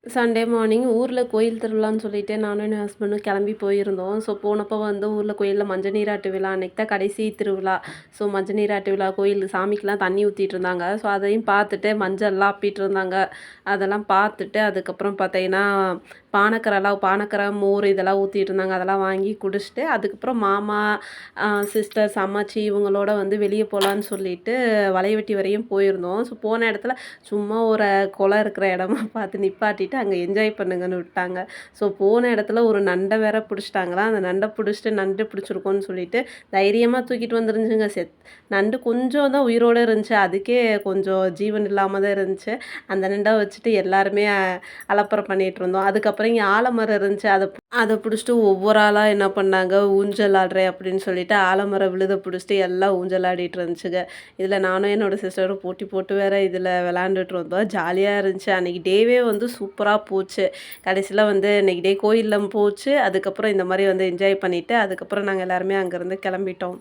Sunday morning ஊரில் கோயில் திருவிழான்னு சொல்லிட்டு நானும் என் ஹஸ்பண்டும் கிளம்பி போயிருந்தோம். ஸோ போனப்போ வந்து ஊரில் கோயிலில் மஞ்சள் நீராட்டு விழா அன்னைக்கு தான் கடைசி திருவிழா. ஸோ மஞ்சள் நீராட்டு விழா கோயில் சாமிக்கெலாம் தண்ணி ஊற்றிட்டு இருந்தாங்க. ஸோ அதையும் பார்த்துட்டு மஞ்சள்லாம் அப்பிட்டு இருந்தாங்க. அதெல்லாம் பார்த்துட்டு அதுக்கப்புறம் பார்த்தீங்கன்னா பானக்கரை மோர் இதெல்லாம் ஊற்றிட்டு இருந்தாங்க. அதெல்லாம் வாங்கி குடிச்சிட்டு அதுக்கப்புறம் மாமா சிஸ்டர்ஸ் அம்மாச்சி இவங்களோட வந்து வெளியே போகலான்னு சொல்லிட்டு வலைவெட்டி வரையும் போயிருந்தோம். ஸோ போன இடத்துல சும்மா ஒரு குளம் இருக்கிற இடமா பார்த்து நிப்பாட்டிட்டு அங்கே என்ஜாய் பண்ணுங்கன்னு விட்டாங்க. ஸோ போன இடத்துல ஒரு நண்டை வேற பிடிச்சிட்டாங்களா. அந்த நண்டை பிடிச்சிட்டு நண்டு பிடிச்சிருக்கோன்னு சொல்லிட்டு தைரியமாக தூக்கிட்டு வந்துருந்துச்சுங்க. நண்டு கொஞ்சம் தான் உயிரோடு இருந்துச்சு. அதுக்கே கொஞ்சம் ஜீவன் இல்லாமல் தான் இருந்துச்சு. அந்த நண்டை வச்சுட்டு எல்லாருமே அலப்பறை பண்ணிகிட்டு இருந்தோம். அதுக்கப்புறம் இங்கே ஆலமரம் இருந்துச்சு. அதை பிடிச்சிட்டு ஒவ்வொரு ஆளாக என்ன பண்ணாங்க, ஊஞ்சல் ஆடுறேன் அப்படின்னு சொல்லிட்டு ஆலமரம் விழுத பிடிச்சிட்டு எல்லாம் ஊஞ்சல் ஆடிட்டு இருந்துச்சுங்க. இதில் நானும் என்னோடய சிஸ்டரும் போட்டி போட்டு வேற இதில் விளாண்டுட்டு இருந்தோம். ஜாலியாக இருந்துச்சு. அன்றைக்கி டேவே வந்து சூப்பராக போச்சு. கடைசியில் வந்து இன்றைக்கி டே கோயிலில் போச்சு. அதுக்கப்புறம் இந்த மாதிரி வந்து என்ஜாய் பண்ணிவிட்டு அதுக்கப்புறம் நாங்கள் எல்லாருமே அங்கேருந்து கிளம்பிட்டோம்.